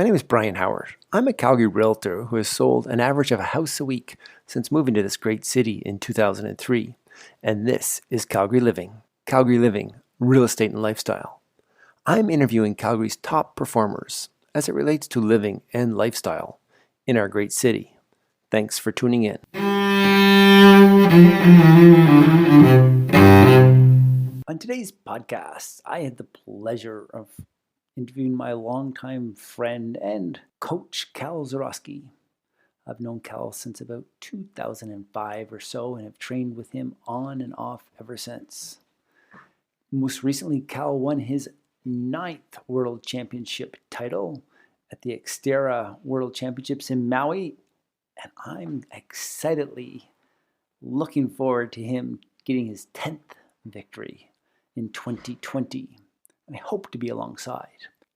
name is Brian Howard. I'm a Calgary realtor who has sold an average of a house a week since moving to this great city in 2003. And this is Calgary Living. Calgary Living, real estate and lifestyle. I'm interviewing Calgary's top performers as it relates to living and lifestyle in our great city. Thanks for tuning in. On today's podcast, I had the pleasure of interviewing my longtime friend and Coach Cal Zaryski. I've known Cal since about 2005 or so and have trained with him on and off ever since. Most recently, Cal won his 9th World Championship title at the Xterra World Championships in Maui, and I'm excitedly looking forward to him getting his 10th victory in 2020. And I hope to be alongside.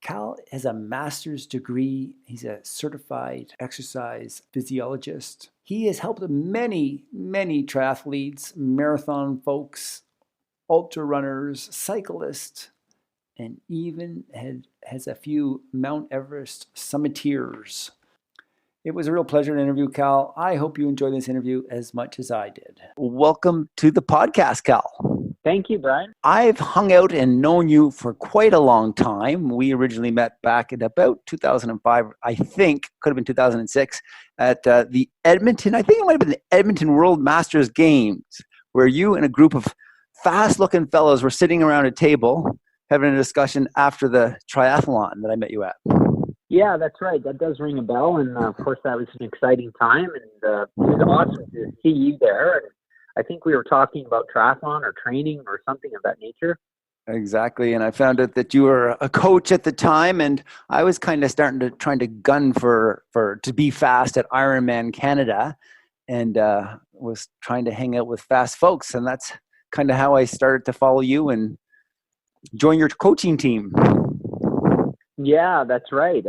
Cal has a master's degree. He's a certified exercise physiologist. He has helped many triathletes, marathon folks, ultra runners, cyclists, and even has a few Mount Everest summiteers. It was a real pleasure to interview Cal. I hope you enjoyed this interview as much as I did. Welcome to the podcast, Cal. Thank you, Brian. I've hung out and known you for quite a long time. We originally met back in about 2005, I think, could have been 2006, at the Edmonton, I think it might have been the Edmonton World Masters Games, where you and a group of fast-looking fellows were sitting around a table having a discussion after the triathlon that I met you at. Yeah, that's right. That does ring a bell. And of course, that was an exciting time. And it was awesome to see you there. And I think we were talking about triathlon or training or something of that nature. Exactly. And I found out that you were a coach at the time. And I was kind of trying to gun to be fast at Ironman Canada, and was trying to hang out with fast folks. And that's kind of how I started to follow you and join your coaching team. Yeah, that's right.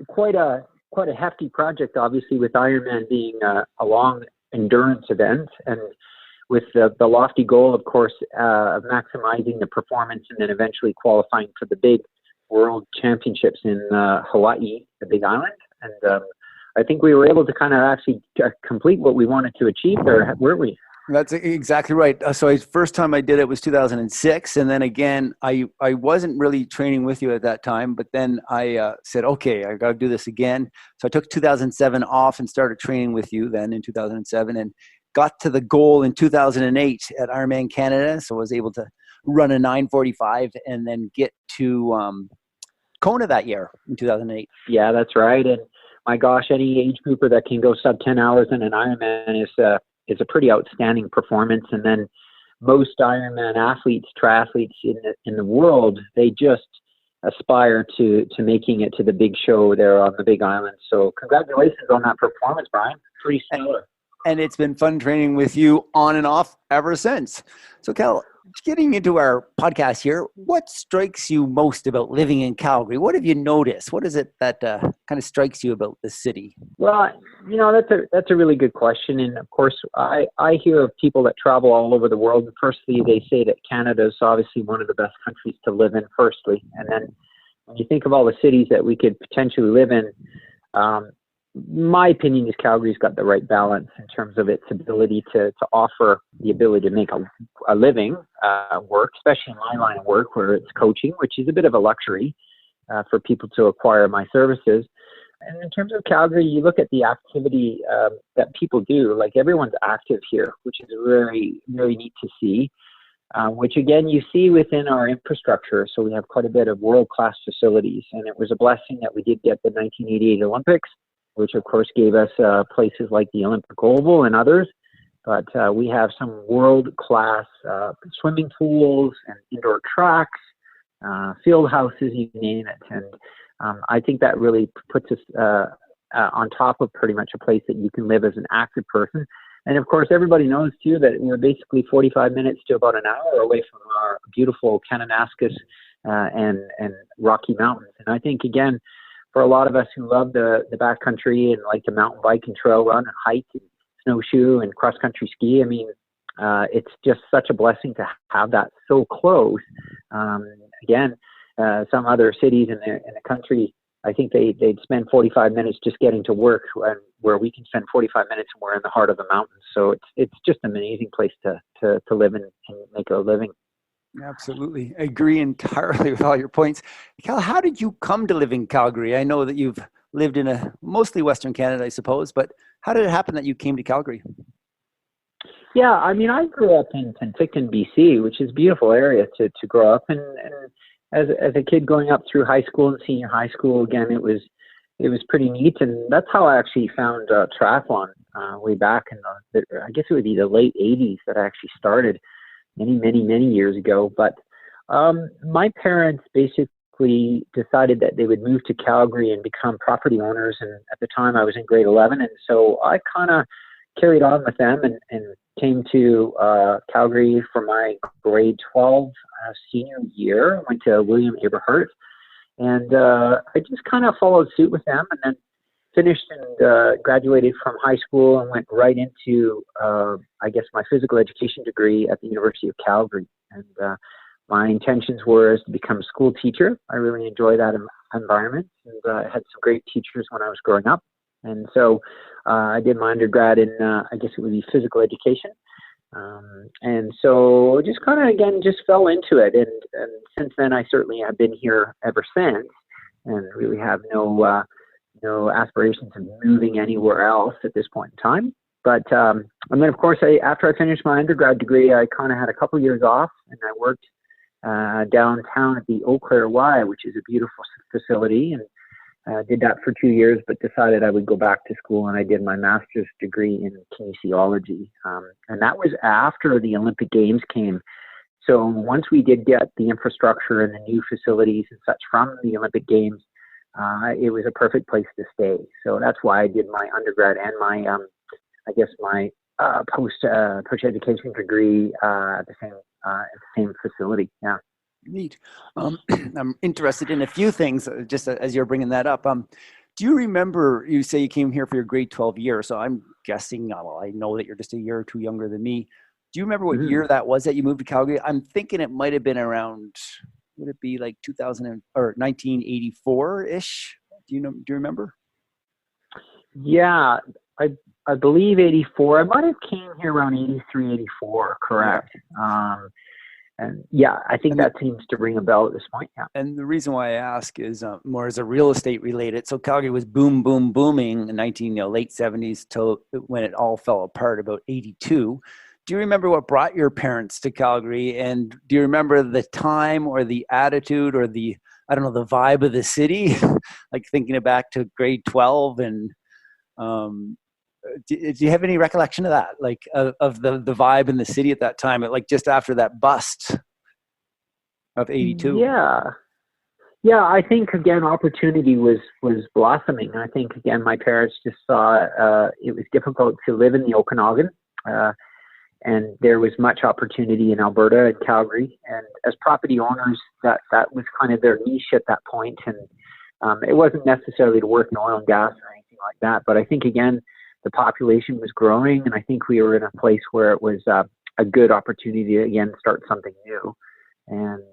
Quite a hefty project, obviously, with Ironman being a long endurance event, and with the lofty goal, of course, of maximizing the performance and then eventually qualifying for the big World Championships in Hawaii, the Big Island. And I think we were able to kind of actually complete what we wanted to achieve there, weren't we? That's exactly right. So first time I did it was 2006. And then again, I wasn't really training with you at that time, but then I said, okay, I got to do this again. So I took 2007 off and started training with you then in 2007 and got to the goal in 2008 at Ironman Canada. So I was able to run a 9:45 and then get to Kona that year in 2008. Yeah, that's right. And my gosh, any age grouper that can go sub 10 hours in an Ironman is a pretty outstanding performance. And then most Ironman athletes, triathletes in the world, they just aspire to making it to the big show there on the Big Island. So congratulations on that performance, Brian. Pretty stellar. And it's been fun training with you on and off ever since. So Cal, getting into our podcast here, what strikes you most about living in Calgary? What have you noticed? What is it that kind of strikes you about the city? Well, that's a really good question. And of course, I hear of people that travel all over the world. And firstly, they say that Canada is obviously one of the best countries to live in, firstly. And then when you think of all the cities that we could potentially live in, my opinion is Calgary's got the right balance in terms of its ability to offer the ability to make a living work, especially in my line of work where it's coaching, which is a bit of a luxury for people to acquire my services. And in terms of Calgary, you look at the activity that people do, like everyone's active here, which is really, really neat to see, which again, you see within our infrastructure. So we have quite a bit of world-class facilities, and it was a blessing that we did get the 1988 Olympics, which of course gave us places like the Olympic Oval and others. But we have some world-class swimming pools and indoor tracks, field houses, you name it. And I think that really puts us on top of pretty much a place that you can live as an active person. And of course, everybody knows too that we're basically 45 minutes to about an hour away from our beautiful Kananaskis and Rocky Mountains. And I think, again, for a lot of us who love the backcountry and like to mountain bike and trail run and hike and snowshoe and cross country ski, I mean, it's just such a blessing to have that so close. Again, some other cities in the country I think they'd spend 45 minutes just getting to work, where we can spend 45 minutes and we're in the heart of the mountains. So it's just an amazing place to live and make a living. Absolutely. I agree entirely with all your points. Cal, how did you come to live in Calgary? I know that you've lived in mostly Western Canada, I suppose, but how did it happen that you came to Calgary? Yeah, I mean, I grew up in Penticton, BC, which is a beautiful area to grow up in. And as a kid going up through high school and senior high school, again, it was pretty neat. And that's how I actually found triathlon way back in I guess it would be the late 80s that I actually started many years ago. But my parents basically decided that they would move to Calgary and become property owners. And at the time I was in grade 11. And so I kind of carried on with them and came to Calgary for my grade 12 senior year. I went to William Aberhart, and I just kind of followed suit with them, and then finished and graduated from high school and went right into, I guess, my physical education degree at the University of Calgary. And my intentions were to become a school teacher. I really enjoy that environment, and I had some great teachers when I was growing up. And so I did my undergrad in, I guess it would be physical education. And so just kind of, again, just fell into it. And since then, I certainly have been here ever since, and really have no aspirations of moving anywhere else at this point in time. But, and then of course, after I finished my undergrad degree, I kind of had a couple of years off, and I worked downtown at the Eau Claire Y, which is a beautiful facility, and did that for 2 years, but decided I would go back to school, and I did my master's degree in kinesiology. And that was after the Olympic Games came. So once we did get the infrastructure and the new facilities and such from the Olympic Games, it was a perfect place to stay. So that's why I did my undergrad and my, I guess my post-education degree at the same facility. Yeah. Neat. I'm interested in a few things, just as you're bringing that up. Do you remember, you say you came here for your grade 12 year, so I'm guessing, well, I know that you're just a year or two younger than me. Do you remember what year that was that you moved to Calgary? I'm thinking it might have been around, would it be like 1984-ish? Do you remember? Yeah, I believe 84. I might have came here around 83, 84, correct. Yeah. And yeah, I think that seems to ring a bell at this point. Yeah. And the reason why I ask is more as a real estate related. So Calgary was booming in late 70s till when it all fell apart about 82. Do you remember what brought your parents to Calgary? And do you remember the time or the attitude or the vibe of the city? Like thinking back to grade 12 and do you have any recollection of that, like of the vibe in the city at that time, like just after that bust of 82? Yeah. I think again, opportunity was blossoming. I think again, my parents just saw it was difficult to live in the Okanagan, and there was much opportunity in Alberta and Calgary. And as property owners, that was kind of their niche at that point. And it wasn't necessarily to work in oil and gas or anything like that. But I think again, the population was growing, and I think we were in a place where it was a good opportunity to again start something new. And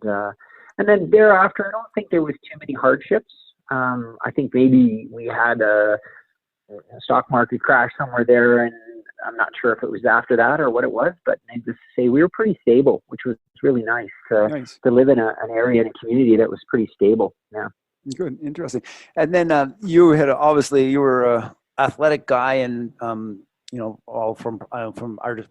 then thereafter, I don't think there was too many hardships. I think maybe we had a stock market crash somewhere there, and I'm not sure if it was after that or what it was, but needless to say, we were pretty stable, which was really nice to live in an area and a community that was pretty stable. Yeah. Good. Interesting. And then you were a athletic guy, and all from our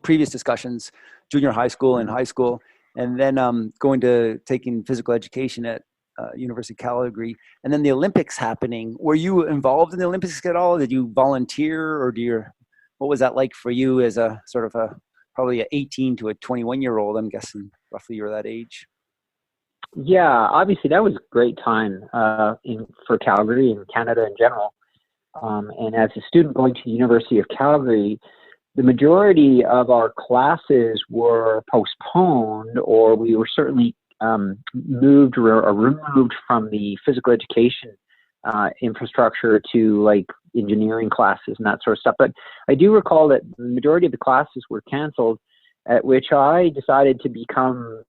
previous discussions, junior high school and high school, and then going to taking physical education at University of Calgary, and then the Olympics happening. Were you involved in the Olympics at all? Did you volunteer, or what was that like for you as a sort of probably an 18 to a 21-year-old? I'm guessing roughly you were that age. Yeah, obviously that was a great time for Calgary and Canada in general. And as a student going to the University of Calgary, the majority of our classes were postponed, or we were certainly moved or removed from the physical education infrastructure to like engineering classes and that sort of stuff. But I do recall that the majority of the classes were canceled, at which I decided to become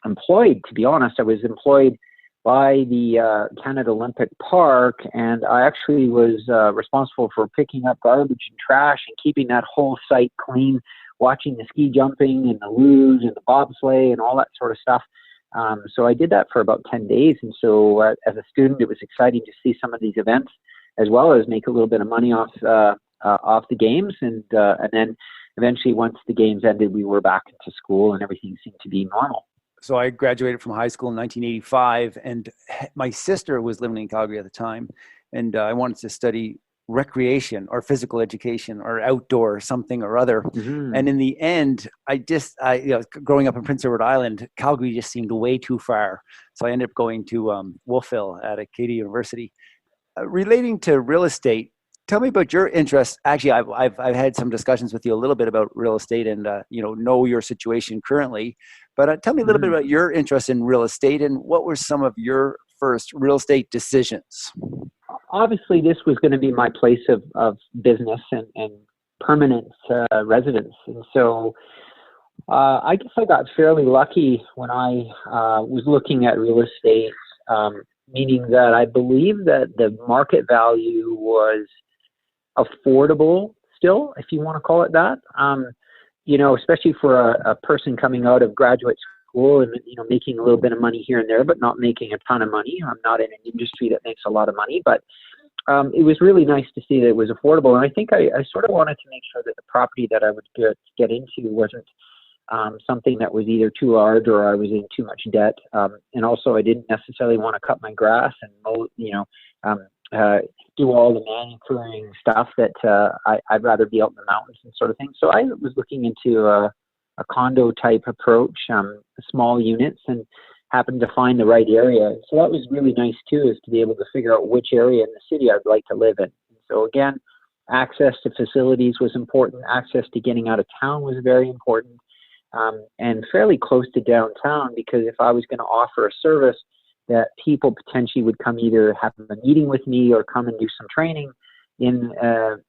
employed. To be honest, I was employed by the Canada Olympic Park, and I actually was responsible for picking up garbage and trash and keeping that whole site clean, watching the ski jumping and the luge and the bobsleigh and all that sort of stuff. So I did that for about 10 days. And so as a student, it was exciting to see some of these events, as well as make a little bit of money off the games. And then eventually, once the games ended, we were back into school and everything seemed to be normal. So I graduated from high school in 1985, and my sister was living in Calgary at the time, and I wanted to study recreation or physical education or outdoor something or other. Mm-hmm. And in the end, growing up in Prince Edward Island, Calgary just seemed way too far. So I ended up going to Wolfville at Acadia University. Relating to real estate, tell me about your interest. Actually, I've had some discussions with you a little bit about real estate and know your situation currently. But tell me a little bit about your interest in real estate and what were some of your first real estate decisions? Obviously, this was going to be my place of business and permanent residence. And so I guess I got fairly lucky when I was looking at real estate, meaning that I believe that the market value was affordable still, if you want to call it that. Especially for a person coming out of graduate school and, making a little bit of money here and there, but not making a ton of money. I'm not in an industry that makes a lot of money, but it was really nice to see that it was affordable. And I think I sort of wanted to make sure that the property that I would get into wasn't something that was either too large or I was in too much debt. And also I didn't necessarily want to cut my grass and mow, do all the manicuring stuff that I'd rather be out in the mountains and sort of thing. So I was looking into a condo type approach, small units, and happened to find the right area. So that was really nice too, is to be able to figure out which area in the city I'd like to live in. So again, access to facilities was important. Access to getting out of town was very important, and fairly close to downtown, because if I was going to offer a service that people potentially would come either have a meeting with me or come and do some training in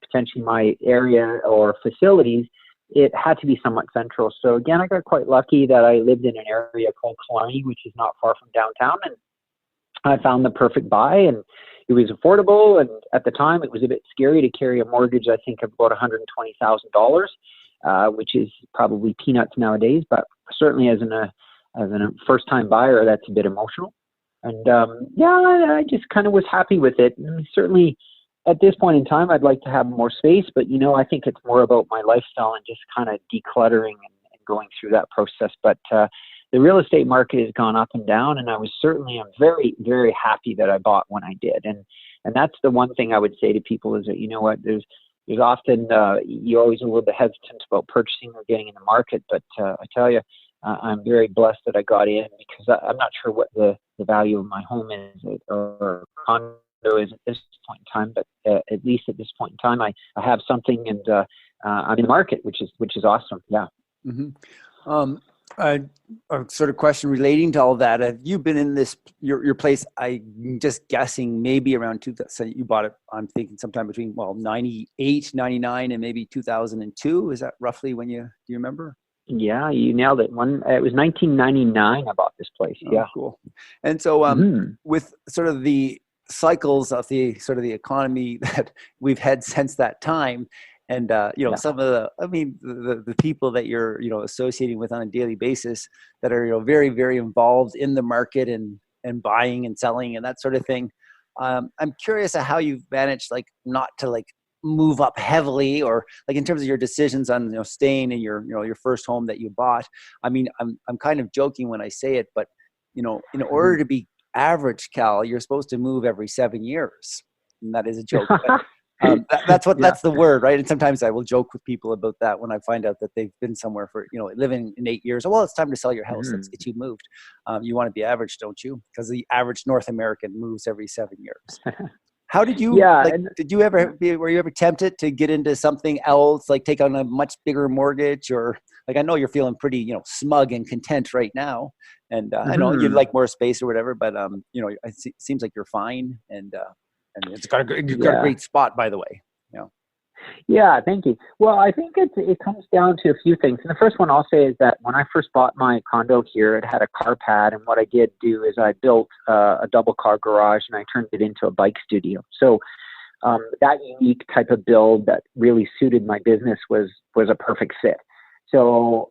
potentially my area or facilities, it had to be somewhat central. So again, I got quite lucky that I lived in an area called Killarney, which is not far from downtown, and I found the perfect buy, and it was affordable. And at the time, it was a bit scary to carry a mortgage, I think, of about $120,000, which is probably peanuts nowadays, but certainly as a first-time buyer, that's a bit emotional. And I just kind of was happy with it. And certainly at this point in time, I'd like to have more space, but I think it's more about my lifestyle and just kind of decluttering and going through that process. But the real estate market has gone up and down, and I'm very, very happy that I bought when I did. And that's the one thing I would say to people is that, there's often, you're always a little bit hesitant about purchasing or getting in the market, but I tell you, I'm very blessed that I got in, because I'm not sure what the value of my home is or condo is at this point in time, but at least at this point in time, I have something, and I'm in the market, which is awesome. Yeah. Mm-hmm. A sort of question relating to all that. Have you been in your place? I'm just guessing maybe around 2000. You bought it, I'm thinking sometime between 98, 99, and maybe 2002. Is that roughly when do you remember? Yeah, you nailed it. It was 1999 I bought this place. Oh, yeah. Cool. And so with sort of the cycles of the economy that we've had since that time, and some of the people that you're associating with on a daily basis that are very, very involved in the market and buying and selling and that sort of thing. I'm curious how you've managed not to move up heavily, or in terms of your decisions on staying in your first home that you bought. I mean, I'm kind of joking when I say it, but in order to be average, Cal, you're supposed to move every 7 years, and that is a joke. But, that's the word, right? And sometimes I will joke with people about that when I find out that they've been somewhere for living in 8 years. Well, it's time to sell your house. Let's get you moved. You want to be average, don't you? Because the average North American moves every 7 years. How did you, were you ever tempted to get into something else, take on a much bigger mortgage, or I know you're feeling pretty, smug and content right now. And I know you'd like more space or whatever, but, it seems like you're fine. And it's got a great spot, by the way. Yeah, thank you. Well, I think it comes down to a few things. And the first one I'll say is that when I first bought my condo here, it had a car pad. And what I did do is I built a double car garage and I turned it into a bike studio. So that unique type of build that really suited my business was a perfect fit. So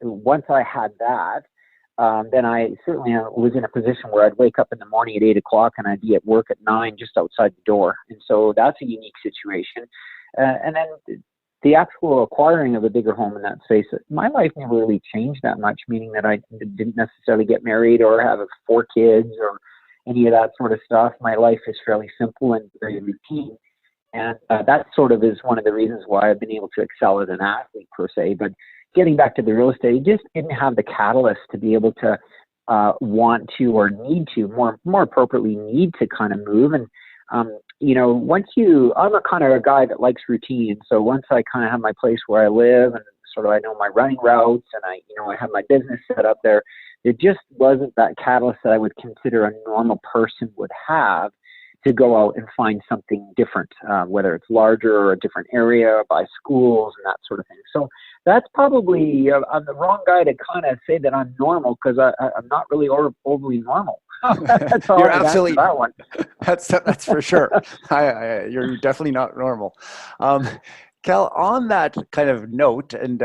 once I had that, then I certainly was in a position where I'd wake up in the morning at 8 o'clock and I'd be at work at 9 just outside the door. And so that's a unique situation. And then the actual acquiring of a bigger home in that space, my life never really changed that much, meaning that I didn't necessarily get married or have 4 kids or any of that sort of stuff. My life is fairly simple and very routine. And that sort of is one of the reasons why I've been able to excel as an athlete per se. But getting back to the real estate, it just didn't have the catalyst to be able to want to or need to, more appropriately need to kind of move. And I'm a kind of a guy that likes routine. So once I kind of have my place where I live and sort of I know my running routes and I have my business set up there, it just wasn't that catalyst that I would consider a normal person would have to go out and find something different, whether it's larger or a different area, by schools and that sort of thing. So that's probably, I'm the wrong guy to kind of say that I'm normal because I'm not really overly normal. That's all. You're absolutely that one. That's for sure. You're definitely not normal. Cal, on that kind of note, and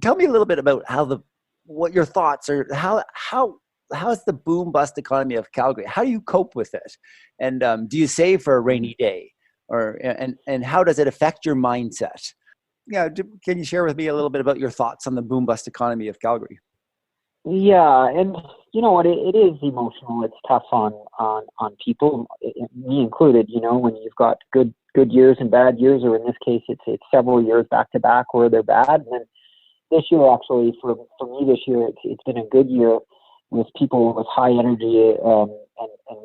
tell me a little bit about what your thoughts are. How's the boom bust economy of Calgary? How do you cope with it? And do you save for a rainy day, and how does it affect your mindset? Yeah, can you share with me a little bit about your thoughts on the boom bust economy of Calgary? Yeah, and you know what? It is emotional. It's tough on people, me included. When you've got good years and bad years, or in this case, it's several years back to back where they're bad. And then this year, actually, for me this year, it's been a good year with people with high energy and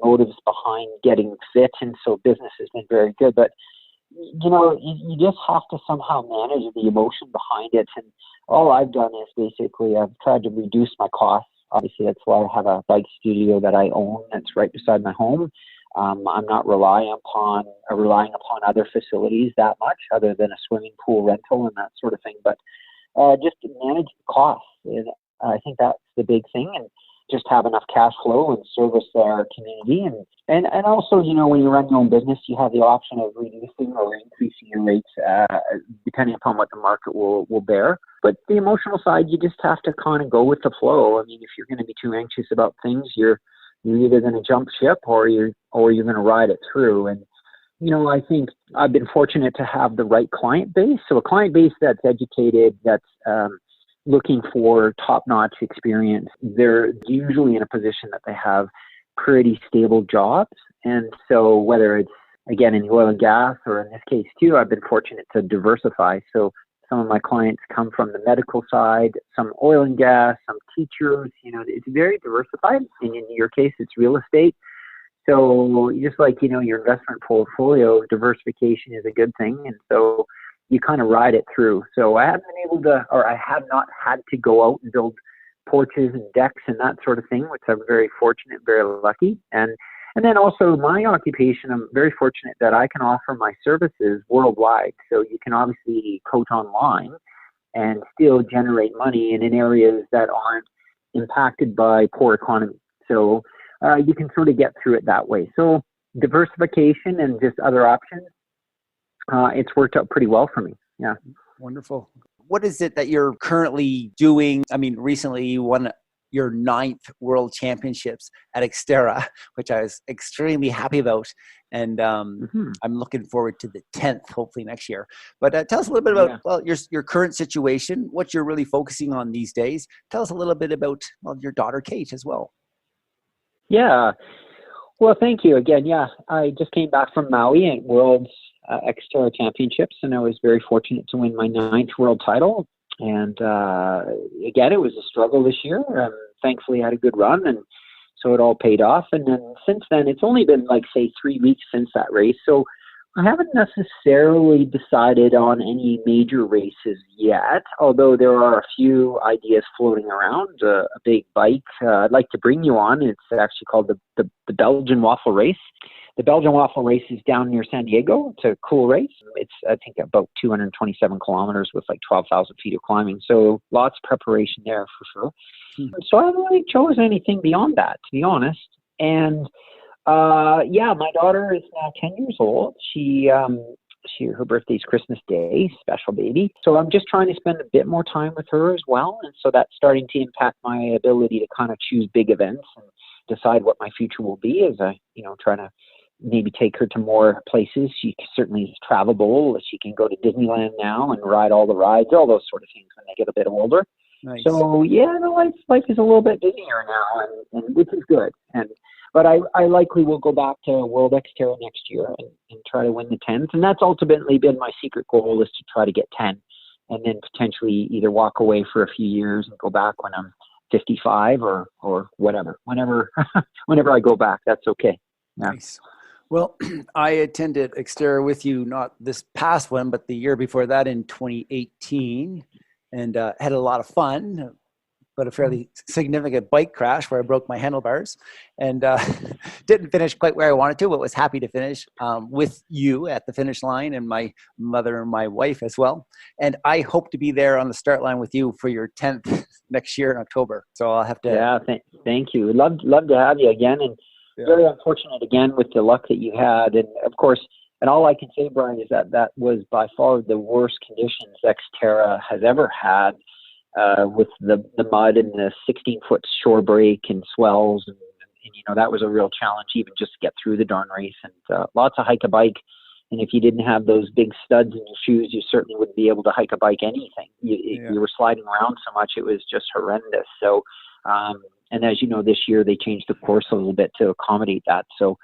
motives behind getting fit, and so business has been very good. But you just have to somehow manage the emotion behind it. And all I've done is basically I've tried to reduce my costs. Obviously, that's why I have a bike studio that I own that's right beside my home. I'm not relying upon other facilities that much, other than a swimming pool rental and that sort of thing. But just to manage the costs, and I think that's the big thing. And just have enough cash flow and service our community. And also, when you run your own business, you have the option of reducing or increasing your rates depending upon what the market will bear. But the emotional side, you just have to kind of go with the flow. I mean, if you're going to be too anxious about things, you're either going to jump ship or you're going to ride it through. And, I think I've been fortunate to have the right client base. So a client base that's educated, that's looking for top-notch experience. They're usually in a position that they have pretty stable jobs. And so whether it's, again, in the oil and gas, or in this case too, I've been fortunate to diversify. So some of my clients come from the medical side, some oil and gas, some teachers, it's very diversified. And in your case, it's real estate. So just like, your investment portfolio, diversification is a good thing. And so you kind of ride it through. So I haven't been able to, or I have not had to go out and build porches and decks and that sort of thing, which I'm very fortunate, very lucky. And then also my occupation, I'm very fortunate that I can offer my services worldwide. So you can obviously coach online and still generate money in areas that aren't impacted by poor economy. So you can sort of get through it that way. So diversification and just other options, it's worked out pretty well for me. Yeah. Wonderful. What is it that you're currently doing? I mean, recently you won your 9th World Championships at Xterra, which I was extremely happy about. And I'm looking forward to the 10th, hopefully next year. But tell us a little bit about your current situation, what you're really focusing on these days. Tell us a little bit about your daughter, Kate, as well. Yeah. Well, thank you again. Yeah, I just came back from Maui at World's Xterra Championships, and I was very fortunate to win my 9th world title. And again, it was a struggle this year. Thankfully, I had a good run, and so it all paid off. And then since then, it's only been 3 weeks since that race. So I haven't necessarily decided on any major races yet, although there are a few ideas floating around. A big bike I'd like to bring you on. It's actually called the Belgian Waffle Race. the Belgian Waffle Race is down near San Diego. It's a cool race. It's, I think, about 227 kilometers with like 12,000 feet of climbing. So lots of preparation there for sure. So I haven't really chosen anything beyond that, to be honest. And yeah, my daughter is now 10 years old. Her birthday's Christmas Day, special baby. So I'm just trying to spend a bit more time with her as well. And so that's starting to impact my ability to kind of choose big events and decide what my future will be as I, try to maybe take her to more places. She certainly is travelable. She can go to Disneyland now and ride all the rides, all those sort of things when they get a bit older. Nice. So yeah, the life is a little bit busier now, and which is good. But I likely will go back to World Xterra next year and try to win the 10th. And that's ultimately been my secret goal, is to try to get 10 and then potentially either walk away for a few years and go back when I'm 55 or whatever. Whenever I go back, that's okay. Yeah. Nice. Well, I attended Xterra with you, not this past one, but the year before that in 2018, and had a lot of fun, but a fairly significant bike crash where I broke my handlebars and didn't finish quite where I wanted to, but was happy to finish with you at the finish line, and my mother and my wife as well. And I hope to be there on the start line with you for your 10th next year in October. So I'll have to. Yeah, thank you. Love to have you again. And very unfortunate again with the luck that you had. And of course, and all I can say, Brian, is that was by far the worst conditions Xterra has ever had. With the mud and the 16-foot shore break and swells. And that was a real challenge even just to get through the darn race. And lots of hike a bike. And if you didn't have those big studs in your shoes, you certainly wouldn't be able to hike a bike anything. You were sliding around so much, it was just horrendous. So, and as you know, this year they changed the course a little bit to accommodate that. So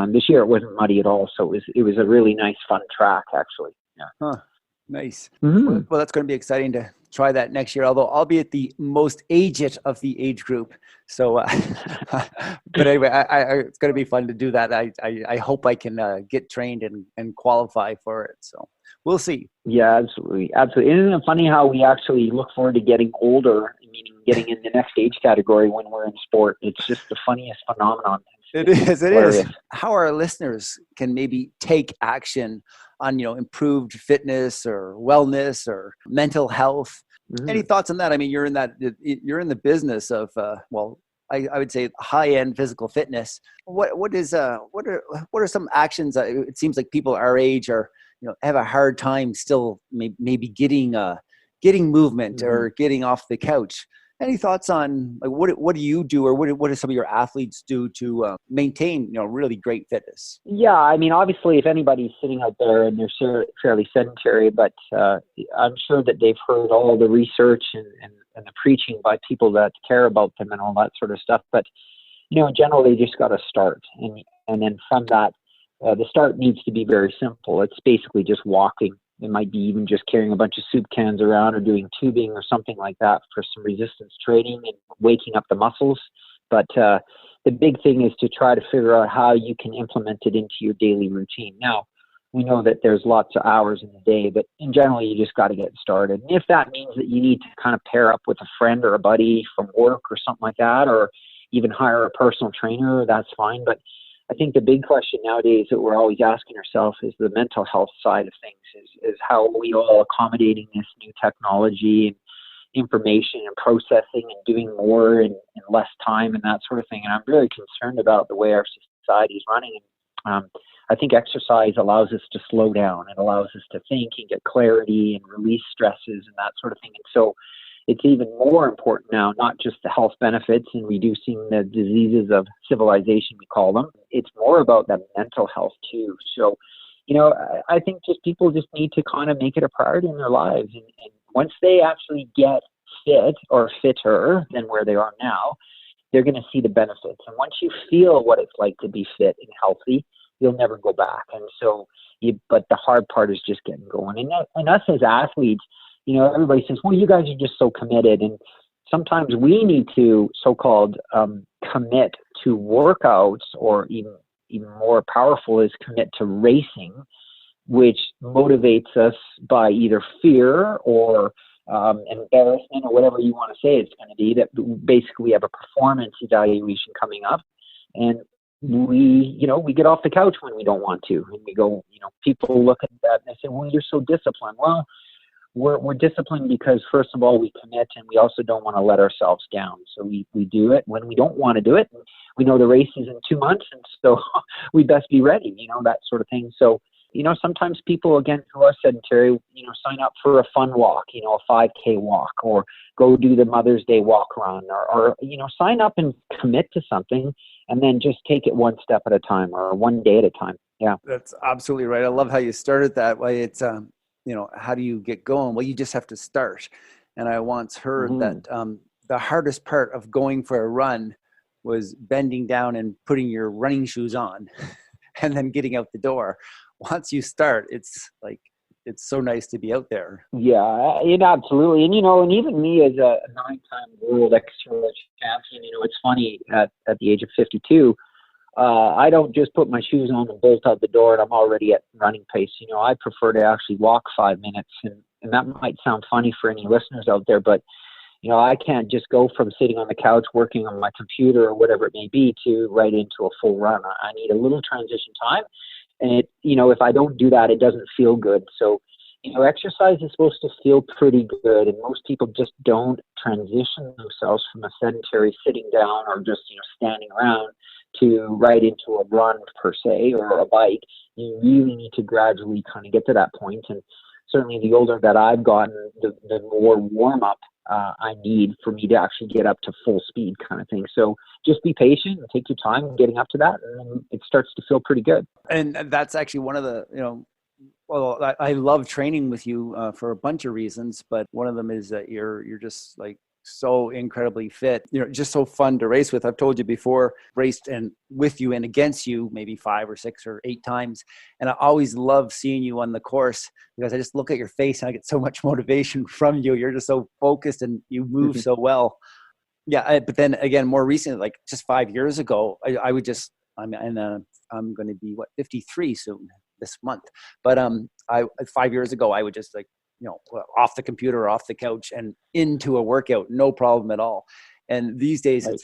this year it wasn't muddy at all. So it was a really nice, fun track, actually. Yeah. Huh. Nice. Mm-hmm. Well, that's going to be exciting to try that next year, although I'll be at the most aged of the age group. So, but anyway, it's going to be fun to do that. I hope I can get trained and qualify for it. So we'll see. Yeah, absolutely. Isn't it funny how we actually look forward to getting older, meaning getting in the next age category when we're in sport? It's just the funniest phenomenon. It is. How our listeners can maybe take action on, improved fitness or wellness or mental health. Mm-hmm. Any thoughts on that? I mean, you're in the business of, I would say high-end physical fitness. What are some actions that it seems like people our age are, have a hard time still maybe getting movement mm-hmm. or getting off the couch? Any thoughts on like what do you do, or what do some of your athletes do to maintain really great fitness? Yeah, I mean, obviously, if anybody's sitting out there and they're fairly sedentary, but I'm sure that they've heard all the research and the preaching by people that care about them and all that sort of stuff. But in general, they just got to start, and then from that, the start needs to be very simple. It's basically just walking. It might be even just carrying a bunch of soup cans around or doing tubing or something like that for some resistance training and waking up the muscles. But the big thing is to try to figure out how you can implement it into your daily routine. Now, we know that there's lots of hours in the day, but in general, you just got to get started. And if that means that you need to kind of pair up with a friend or a buddy from work or something like that, or even hire a personal trainer, that's fine. But I think the big question nowadays that we're always asking ourselves is the mental health side of things, is how are we all accommodating this new technology and information and processing and doing more in less time and that sort of thing. And I'm very concerned about the way our society is running. And I think exercise allows us to slow down. It allows us to think and get clarity and release stresses and that sort of thing. And so it's even more important now, not just the health benefits and reducing the diseases of civilization, we call them. It's more about the mental health too. So, I think people just need to kind of make it a priority in their lives. And once they actually get fit or fitter than where they are now, they're going to see the benefits. And once you feel what it's like to be fit and healthy, you'll never go back. And so, but the hard part is just getting going. And us as athletes, everybody says, well, you guys are just so committed. And sometimes we need to so-called commit to workouts, or even more powerful is commit to racing, which motivates us by either fear or embarrassment or whatever you want to say it's going to be. That basically we have a performance evaluation coming up. And we get off the couch when we don't want to, and we go, people look at that and they say, well, you're so disciplined. Well, we're disciplined because, first of all, we commit, and we also don't want to let ourselves down. So we do it when we don't want to do it. We know the race is in 2 months, and so we best be ready, that sort of thing. So, sometimes people, again, who are sedentary, sign up for a fun walk, a 5K walk, or go do the Mother's Day walk run, or sign up and commit to something, and then just take it one step at a time, or one day at a time. Yeah. That's absolutely right. I love how you started that way. It's, how do you get going? Well, you just have to start. And I once heard that the hardest part of going for a run was bending down and putting your running shoes on and then getting out the door. Once you start, it's so nice to be out there. Yeah, absolutely. And, and even me as a 9-time world extra champion, it's funny, at the age of 52, I don't just put my shoes on and bolt out the door and I'm already at running pace. I prefer to actually walk 5 minutes, and that might sound funny for any listeners out there, but I can't just go from sitting on the couch working on my computer or whatever it may be to right into a full run. I need a little transition time, and if I don't do that, it doesn't feel good. So exercise is supposed to feel pretty good, and most people just don't transition themselves from a sedentary sitting down or just standing around to right into a run per se, or a bike. You really need to gradually kind of get to that point. And certainly the older that I've gotten, the more warm up I need for me to actually get up to full speed kind of thing. So just be patient and take your time getting up to that, and then it starts to feel pretty good. And that's actually one of the, well, I love training with you for a bunch of reasons, but one of them is that you're just so incredibly fit, just so fun to race with. I've told you before, raced and with you and against you maybe 5 or 6 or 8 times. And I always love seeing you on the course because I just look at your face and I get so much motivation from you. You're just so focused and you move so well. Yeah. But then again, more recently, just 5 years ago, I'm going to be 53 soon this month. But 5 years ago, I would just off the computer, off the couch and into a workout, no problem at all. And these days it's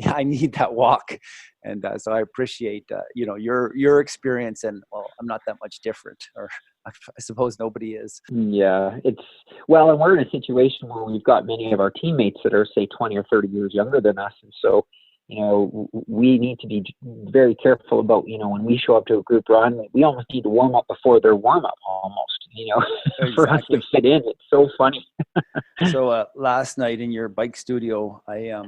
I need that walk. And so I appreciate, your experience, and I'm not that much different, or I suppose nobody is. Yeah, and we're in a situation where we've got many of our teammates that are, say, 20 or 30 years younger than us. And so, we need to be very careful about, when we show up to a group run, we almost need to warm up before their warm up almost, Exactly. For us to fit in. It's so funny. So last night in your bike studio, I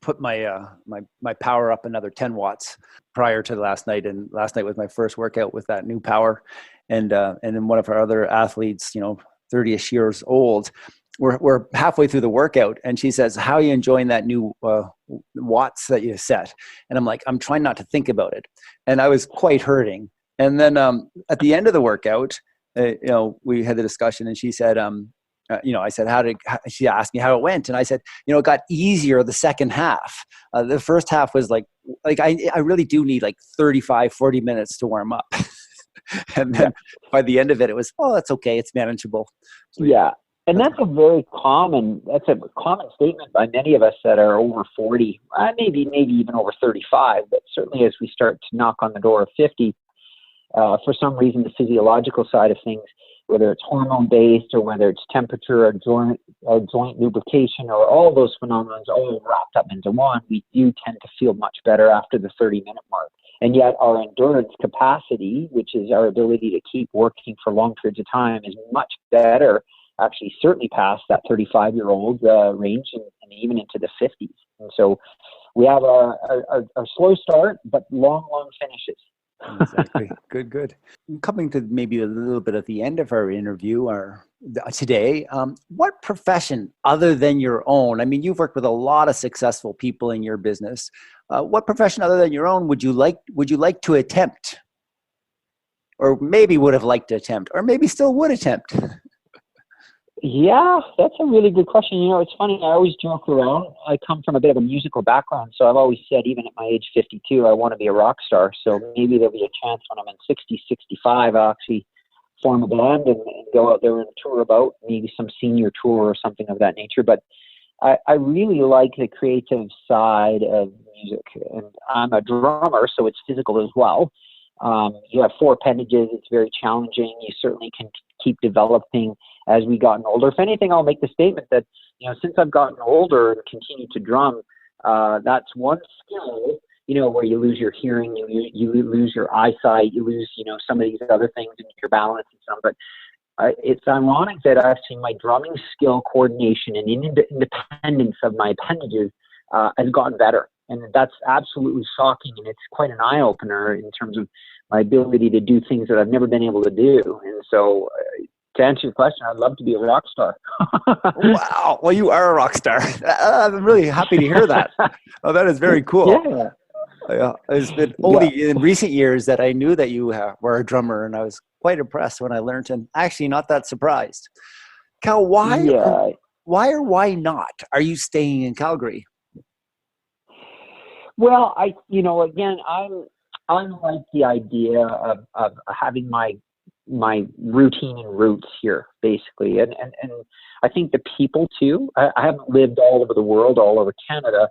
put my power up another 10 watts prior to last night. And last night was my first workout with that new power. And then one of our other athletes, 30-ish years old, we're halfway through the workout, and she says, how are you enjoying that new watts that you set? And I'm like, I'm trying not to think about it. And I was quite hurting. And then at the end of the workout, we had the discussion, and she said, I said, she asked me how it went. And I said, it got easier the second half. The first half was I really do need 35, 40 minutes to warm up. And then by the end of it, it was, that's okay. It's manageable. So, yeah. And that's a common statement by many of us that are over 40, maybe even over 35, but certainly as we start to knock on the door of 50, for some reason, the physiological side of things, whether it's hormone-based or whether it's temperature or joint lubrication or all those phenomena all wrapped up into one, we do tend to feel much better after the 30-minute mark. And yet our endurance capacity, which is our ability to keep working for long periods of time, is much better, actually certainly past that 35-year-old range and even into the 50s. And so we have our slow start, but long finishes. Exactly. Good. Coming to maybe a little bit at the end of our interview today, what profession other than your own, I mean, you've worked with a lot of successful people in your business. What profession other than your own would you like to attempt? Or maybe would have liked to attempt, or maybe still would attempt? Yeah, that's a really good question. It's funny. I always joke around. I come from a bit of a musical background, so I've always said, even at my age 52, I want to be a rock star. So maybe there'll be a chance when I'm in 60, 65, I'll actually form a band and go out there and tour about, maybe some senior tour or something of that nature. But I really like the creative side of music, and I'm a drummer, so it's physical as well. You have four appendages. It's very challenging. You certainly can keep developing as we gotten older. If anything, I'll make the statement that, since I've gotten older and continue to drum, that's one skill, where you lose your hearing, you lose your eyesight, you lose, some of these other things in your balance and some, but it's ironic that I've seen my drumming skill, coordination, and independence of my appendages has gotten better. And that's absolutely shocking. And it's quite an eye opener in terms of my ability to do things that I've never been able to do. And so to answer your question, I'd love to be a rock star. Wow. Well, you are a rock star. I'm really happy to hear that. Oh, that is very cool. Yeah. It's been only in recent years that I knew that you were a drummer, and I was quite impressed when I learned, and actually not that surprised. Cal, why or why not are you staying in Calgary? Well, again, I'm like the idea of having my routine and roots here, basically, and I think the people too. I haven't lived all over the world, all over Canada,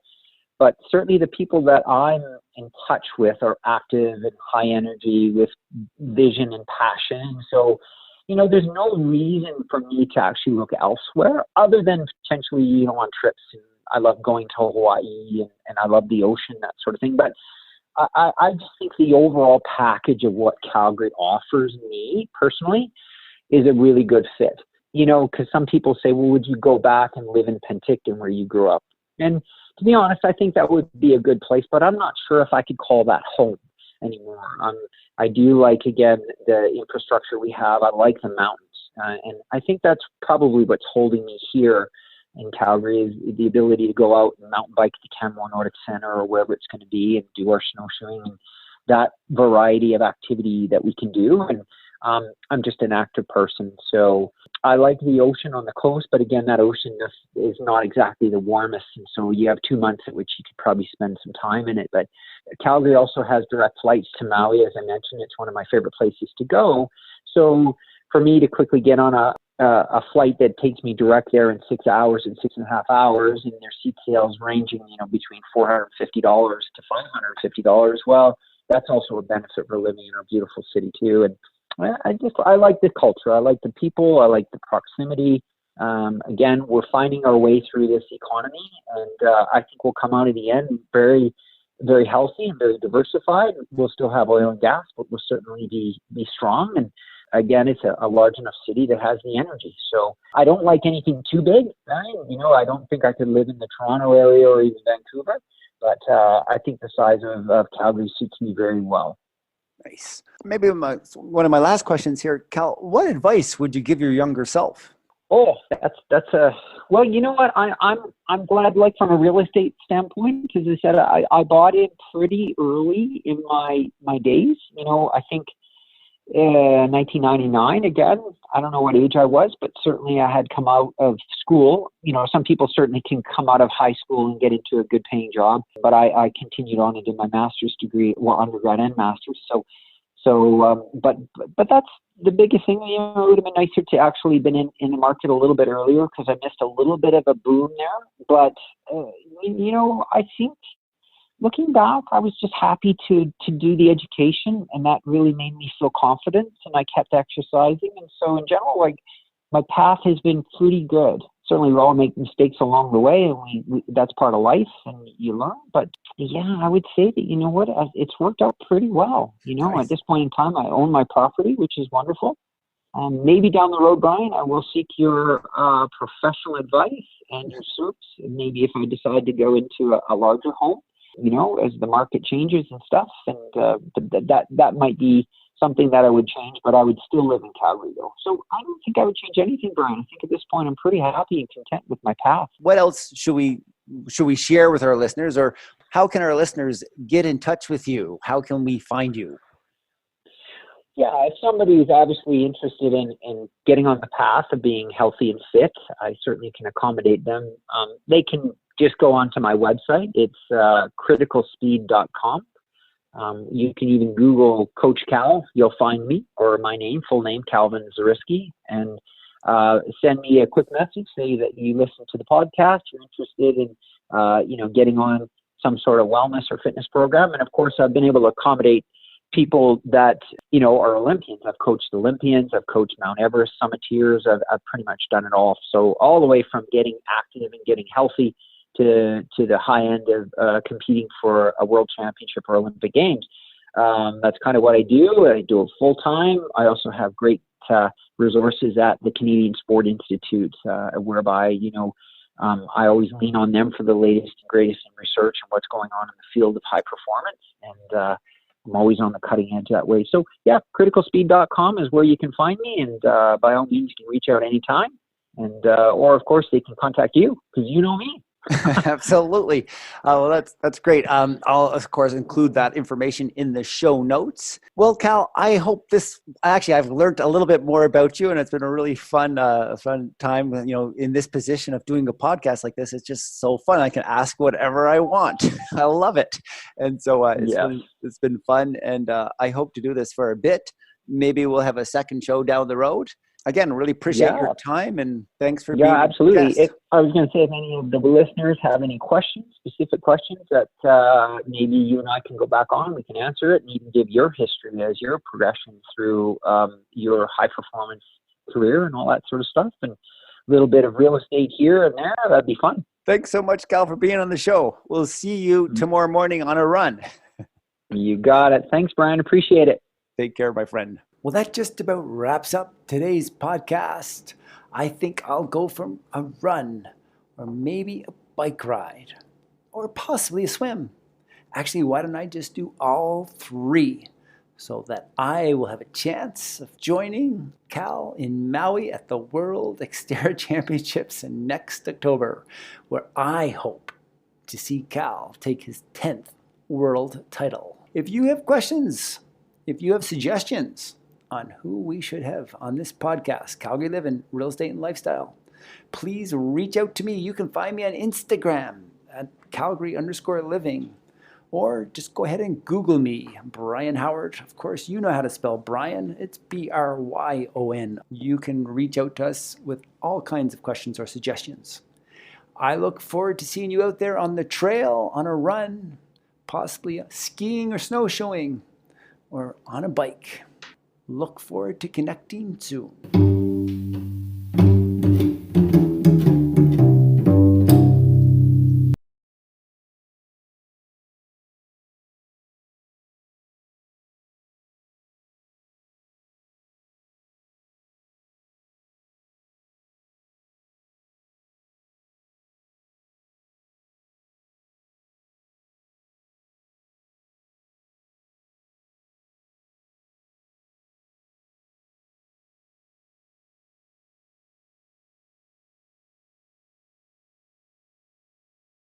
but certainly the people that I'm in touch with are active and high energy with vision and passion. So, there's no reason for me to actually look elsewhere other than potentially, on trips. And I love going to Hawaii and I love the ocean, that sort of thing. But I just think the overall package of what Calgary offers me personally is a really good fit. Because some people say, well, would you go back and live in Penticton where you grew up? And to be honest, I think that would be a good place, but I'm not sure if I could call that home anymore. I do like, again, the infrastructure we have. I like the mountains. And I think that's probably what's holding me here in Calgary is the ability to go out and mountain bike to Canmore Nordic Center or wherever it's going to be and do our snowshoeing and that variety of activity that we can do. And I'm just an active person. So I like the ocean on the coast, but again, that ocean is not exactly the warmest. And so you have 2 months at which you could probably spend some time in it. But Calgary also has direct flights to Maui. As I mentioned, it's one of my favorite places to go. So for me to quickly get on a flight that takes me direct there in 6 hours and 6.5 hours, and their seat sales ranging, between $450 to $550. Well, that's also a benefit for living in our beautiful city too. And I like the culture. I like the people. I like the proximity. Again, we're finding our way through this economy, and I think we'll come out in the end very, very healthy and very diversified. We'll still have oil and gas, but we'll certainly be strong. And again, it's a large enough city that has the energy. So I don't like anything too big. Right? I don't think I could live in the Toronto area or even Vancouver, but I think the size of Calgary suits me very well. Nice. Maybe one of my last questions here, Cal, what advice would you give your younger self? Oh, that's well, you know what? I'm glad, like from a real estate standpoint, because I said I bought in pretty early in my days. I think 1999 again. I don't know what age I was, but certainly I had come out of school. Some people certainly can come out of high school and get into a good paying job, but I continued on and did my master's degree, well, undergrad and master's. But that's the biggest thing. It would have been nicer to actually been in the market a little bit earlier because I missed a little bit of a boom there. But I think looking back, I was just happy to do the education, and that really made me feel confident. And I kept exercising, and so in general, like my path has been pretty good. Certainly, we all make mistakes along the way, and we that's part of life, and you learn. But yeah, I would say that it's worked out pretty well. Nice. At this point in time, I own my property, which is wonderful. Maybe down the road, Brian, I will seek your professional advice and your service. And maybe if I decide to go into a larger home, as the market changes and stuff, and that might be something that I would change, but I would still live in Calgary though. So I don't think I would change anything, Brian. I think at this point I'm pretty happy and content with my path. What else should we share with our listeners, or how can our listeners get in touch with you? How can we find you? Yeah, if somebody is obviously interested in getting on the path of being healthy and fit, I certainly can accommodate them. They can just go onto my website. It's criticalspeed.com. You can even Google Coach Cal. You'll find me, or my name, full name, Calvin Zaryski. And send me a quick message, say that you listen to the podcast, you're interested in, getting on some sort of wellness or fitness program. And of course, I've been able to accommodate people that, are Olympians. I've coached Olympians, I've coached Mount Everest summiteers, I've pretty much done it all. So all the way from getting active and getting healthy to the high end of competing for a world championship or Olympic Games. That's kind of what I do. I do it full time. I also have great resources at the Canadian Sport Institute, whereby, I always lean on them for the latest and greatest in research and what's going on in the field of high performance. And I'm always on the cutting edge that way. So yeah, criticalspeed.com is where you can find me. And by all means, you can reach out anytime. And, or of course they can contact you because you know me. Absolutely. Well, that's great. I'll of course include that information in the show notes. Well, Cal, I hope I've learned a little bit more about you, and it's been a really fun time. In this position of doing a podcast like this, it's just so fun. I can ask whatever I want. I love it, and so it's been fun. And I hope to do this for a bit. Maybe we'll have a second show down the road. Again, really appreciate your time, and thanks for being absolutely. a guest. I was going to say, if any of the listeners have any specific questions that maybe you and I can go back on, we can answer it, and even give your history as your progression through your high performance career and all that sort of stuff, and a little bit of real estate here and there. That'd be fun. Thanks so much, Cal, for being on the show. We'll see you tomorrow morning on a run. You got it. Thanks, Brian. Appreciate it. Take care, my friend. Well, that just about wraps up today's podcast. I think I'll go for a run, or maybe a bike ride, or possibly a swim. Actually, why don't I just do all three so that I will have a chance of joining Cal in Maui at the World Xterra Championships next October, where I hope to see Cal take his 10th world title. If you have questions, if you have suggestions on who we should have on this podcast, Calgary Living, Real Estate and Lifestyle, please reach out to me. You can find me on Instagram at Calgary_living, or just go ahead and Google me, Brian Howard. Of course, you know how to spell Brian. It's Bryon. You can reach out to us with all kinds of questions or suggestions. I look forward to seeing you out there on the trail, on a run, possibly skiing or snowshoeing, or on a bike. Look forward to connecting soon.